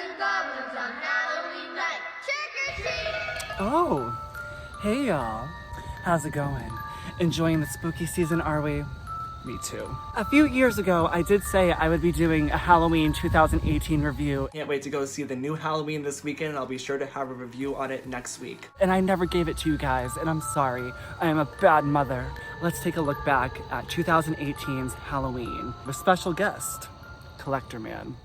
and goblins on Halloween night. Trick or treat! Oh, hey y'all. How's it going? Enjoying the spooky season, are we? Me too. A few years ago, I did say I would be doing a Halloween 2018 review. Can't wait to go see the new Halloween this weekend, and I'll be sure to have a review on it next week. And I never gave it to you guys, and I'm sorry. I am a bad mother. Let's take a look back at 2018's Halloween with special guest, CollectorMan.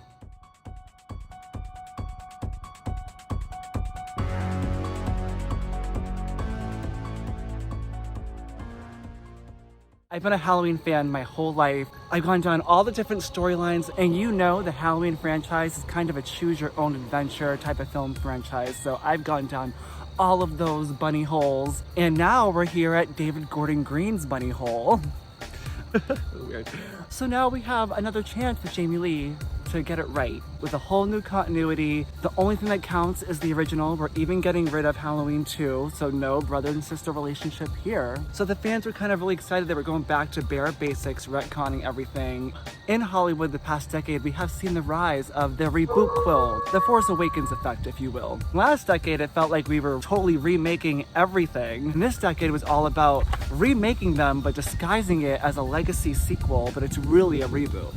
I've been a Halloween fan my whole life. I've gone down all the different storylines, and you know the Halloween franchise is kind of a choose-your-own-adventure type of film franchise, so I've gone down all of those bunny holes, and now we're here at David Gordon Green's bunny hole. Weird. So now we have another chance for Jamie Lee to get it right with a whole new continuity. The only thing that counts is the original. We're even getting rid of Halloween 2, so no brother and sister relationship here. So the fans were kind of really excited that we're going back to bare basics, retconning everything. In Hollywood the past decade, we have seen the rise of the reboot quill, the Force Awakens effect, if you will. Last decade, it felt like we were totally remaking everything. And this decade was all about remaking them, but disguising it as a legacy sequel, but it's really a reboot.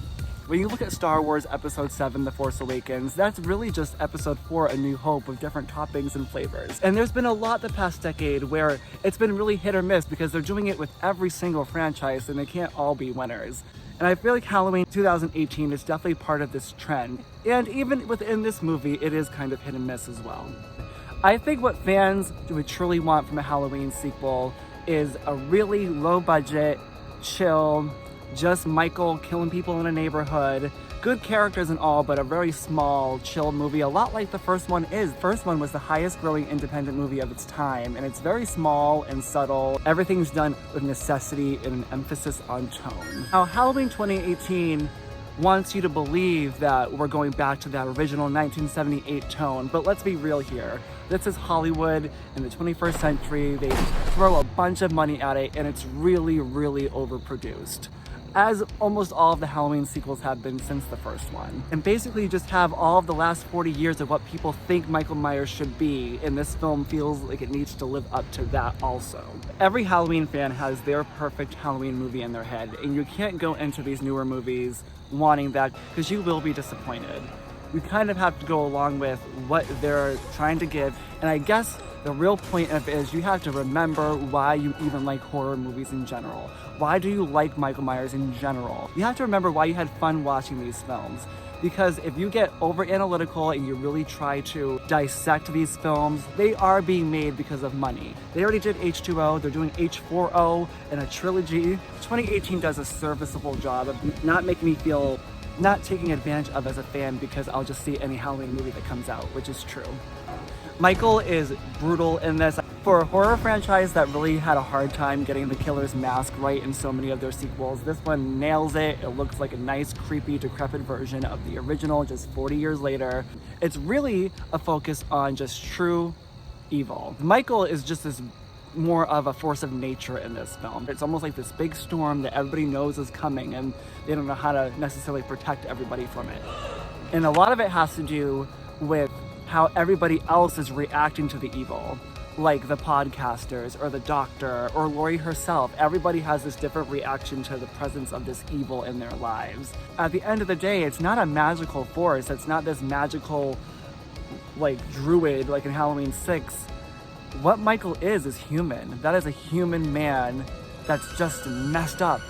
When you look at Star Wars Episode 7, The Force Awakens, that's really just Episode 4, A New Hope, with different toppings and flavors. And there's been a lot the past decade where it's been really hit or miss because they're doing it with every single franchise and they can't all be winners. And I feel like Halloween 2018 is definitely part of this trend. And even within this movie, it is kind of hit and miss as well. I think what fans would truly want from a Halloween sequel is a really low budget, chill, just Michael killing people in a neighborhood, good characters and all, but a very small, chill movie, a lot like the first one is. The first one was the highest growing independent movie of its time, and it's very small and subtle. Everything's done with necessity and an emphasis on tone. Now, Halloween 2018 wants you to believe that we're going back to that original 1978 tone, but let's be real here. This is Hollywood in the 21st century. They throw a bunch of money at it, and it's really, really overproduced, as almost all of the Halloween sequels have been since the first one. And basically you just have all of the last 40 years of what people think Michael Myers should be, and this film feels like it needs to live up to that also. Every Halloween fan has their perfect Halloween movie in their head, and you can't go into these newer movies wanting that, because you will be disappointed. You kind of have to go along with what they're trying to give, and I guess the real point of it is you have to remember why you even like horror movies in general. Why do you like Michael Myers in general? You have to remember why you had fun watching these films. Because if you get over analytical and you really try to dissect these films, they are being made because of money. They already did H2O, they're doing H4O and a trilogy. 2018 does a serviceable job of not making me feel not taking advantage of as a fan because I'll just see any Halloween movie that comes out, which is true. Michael is brutal in this. For a horror franchise that really had a hard time getting the killer's mask right in so many of their sequels, this one nails it. It looks like a nice, creepy, decrepit version of the original just 40 years later. It's really a focus on just true evil. Michael is just this more of a force of nature in this film. It's almost like this big storm that everybody knows is coming and they don't know how to necessarily protect everybody from it. And a lot of it has to do with how everybody else is reacting to the evil, like the podcasters or the doctor or Laurie herself. Everybody has this different reaction to the presence of this evil in their lives. At the end of the day, it's not a magical force. It's not this magical like druid like in Halloween 6. What Michael is human. That is a human man that's just messed up.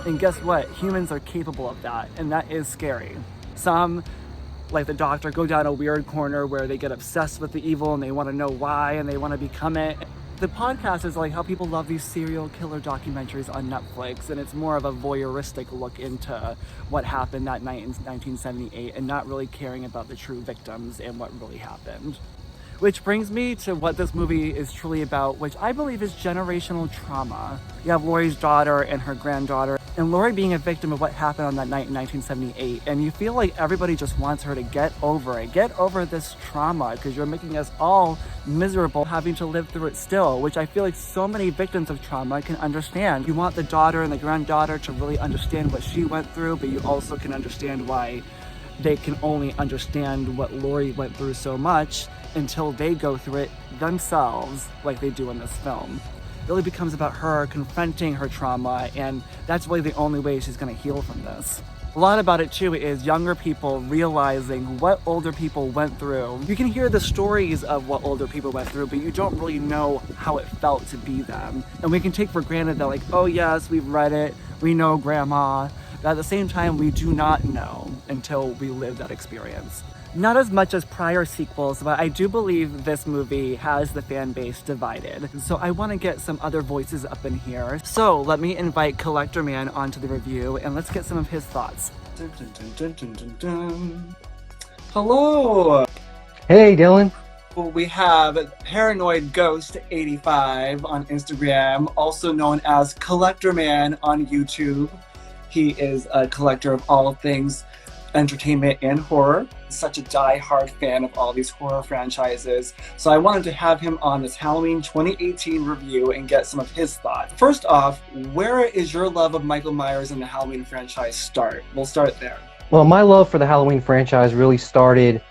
And guess what? Humans are capable of that, and that is scary. Some, like the doctor, go down a weird corner where they get obsessed with the evil and they want to know why and they want to become it. The podcast is like how people love these serial killer documentaries on Netflix, and it's more of a voyeuristic look into what happened that night in 1978 and not really caring about the true victims and what really happened. Which brings me to what this movie is truly about, which I believe is generational trauma. You have Laurie's daughter and her granddaughter, and Laurie being a victim of what happened on that night in 1978, and you feel like everybody just wants her to get over it. Get over this trauma, because you're making us all miserable having to live through it still, which I feel like so many victims of trauma can understand. You want the daughter and the granddaughter to really understand what she went through, but you also can understand why they can only understand what Laurie went through so much until they go through it themselves, like they do in this film. It really becomes about her confronting her trauma, and that's really the only way she's gonna heal from this. A lot about it too is younger people realizing what older people went through. You can hear the stories of what older people went through, but you don't really know how it felt to be them. And we can take for granted that, like, oh yes, we've read it, we know grandma. But at the same time, we do not know until we live that experience. Not as much as prior sequels, but I do believe this movie has the fan base divided. So I want to get some other voices up in here. So let me invite CollectorMan onto the review and let's get some of his thoughts. Dun, dun, dun. Hello! Hey, Dylan. We have Paranoid Ghost 85 on Instagram, also known as CollectorMan on YouTube. He is a collector of all things entertainment and horror. Such a die-hard fan of all these horror franchises. So I wanted to have him on this Halloween 2018 review and get some of his thoughts. First off, where is your love of Michael Myers and the Halloween franchise start? We'll start there. Well, my love for the Halloween franchise really started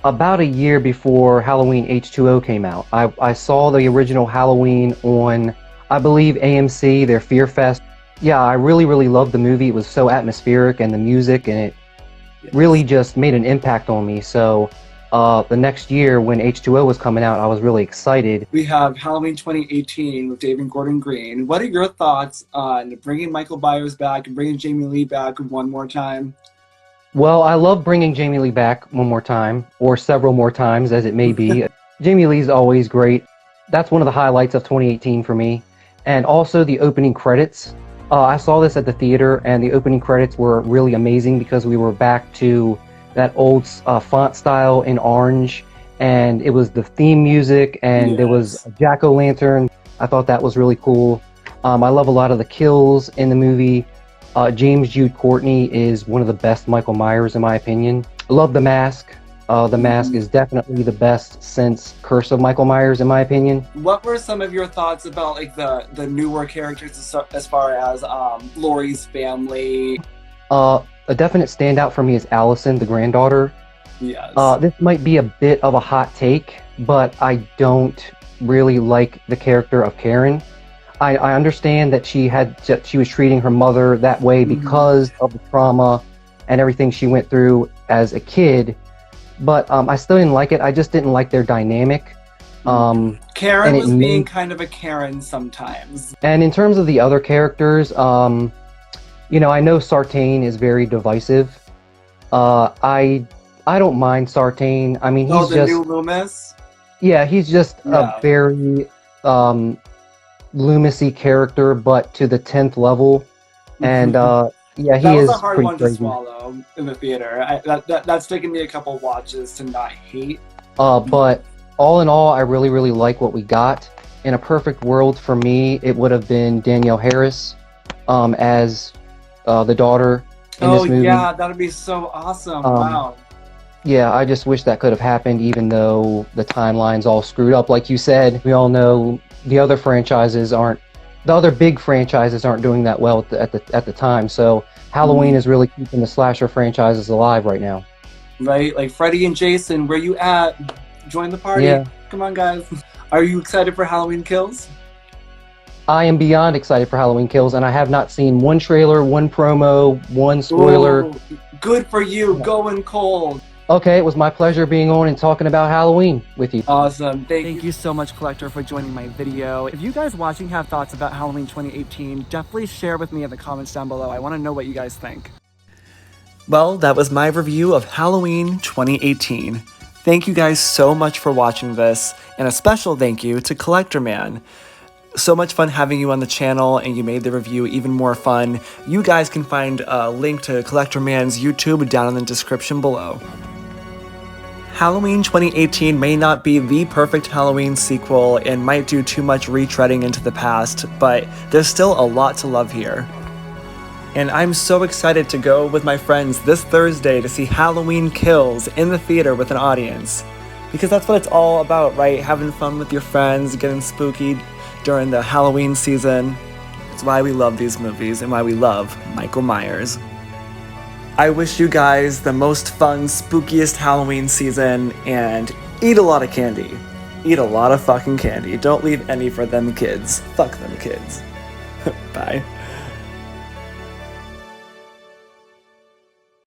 about a year before Halloween H2O came out. I saw the original Halloween on, I believe, AMC, their Fear Fest. Yeah, I really loved the movie. It was so atmospheric, and the music, and it really just made an impact on me. So the next year when H2O was coming out, I was really excited. We have Halloween 2018 with David Gordon Green. What are your thoughts on bringing Michael Myers back and bringing Jamie Lee back one more time? Well, I love bringing Jamie Lee back one more time, or several more times as it may be. Jamie Lee's always great. That's one of the highlights of 2018 for me. And also the opening credits. I saw this at the theater, and the opening credits were really amazing because we were back to that old font style in orange, and it was the theme music, and there was a jack-o'-lantern. I thought that was really cool. I love a lot of the kills in the movie. James Jude Courtney is one of the best Michael Myers, in my opinion. I love the mask. The mask is definitely the best since Curse of Michael Myers, in my opinion. What were some of your thoughts about like the newer characters as far as Laurie's family? A definite standout for me is Allison, the granddaughter. Yes. This might be a bit of a hot take, but I don't really like the character of Karen. I understand that she was treating her mother that way because of the trauma and everything she went through as a kid. But I still didn't like it. I just didn't like their dynamic. Karen was being kind of a Karen sometimes. And in terms of the other characters, you know, I know Sartain is very divisive. I don't mind Sartain. I mean, he's just new Loomis. Yeah, he's just a very Loomis-y character, but to the 10th level. And yeah, he is. That was a hard one to swallow in the theater. That's taken me a couple watches to not hate. But all in all, I really like what we got. In a perfect world for me, it would have been Danielle Harris as the daughter in this movie. Oh yeah, that'd be so awesome! Wow. Yeah, I just wish that could have happened, even though the timeline's all screwed up. Like you said, we all know the other big franchises aren't doing that well at the time. So Halloween is really keeping the slasher franchises alive right now. Right, like Freddy and Jason, where you at? Join the party. Yeah. Come on, guys. Are you excited for Halloween Kills? I am beyond excited for Halloween Kills, and I have not seen one trailer, one promo, one spoiler. Ooh, good for you, going cold. Okay, it was my pleasure being on and talking about Halloween with you. Awesome. Thank you so much, Collector, for joining my video. If you guys watching have thoughts about Halloween 2018, definitely share with me in the comments down below. I want to know what you guys think. Well, that was my review of Halloween 2018. Thank you guys so much for watching this, and a special thank you to CollectorMan. So much fun having you on the channel, and you made the review even more fun. You guys can find a link to CollectorMan's YouTube down in the description below. Halloween 2018 may not be the perfect Halloween sequel and might do too much retreading into the past, but there's still a lot to love here. And I'm so excited to go with my friends this Thursday to see Halloween Kills in the theater with an audience. Because that's what it's all about, right? Having fun with your friends, getting spooky during the Halloween season. It's why we love these movies and why we love Michael Myers. I wish you guys the most fun, spookiest Halloween season, and eat a lot of candy. Eat a lot of fucking candy. Don't leave any for them kids. Fuck them kids. Bye.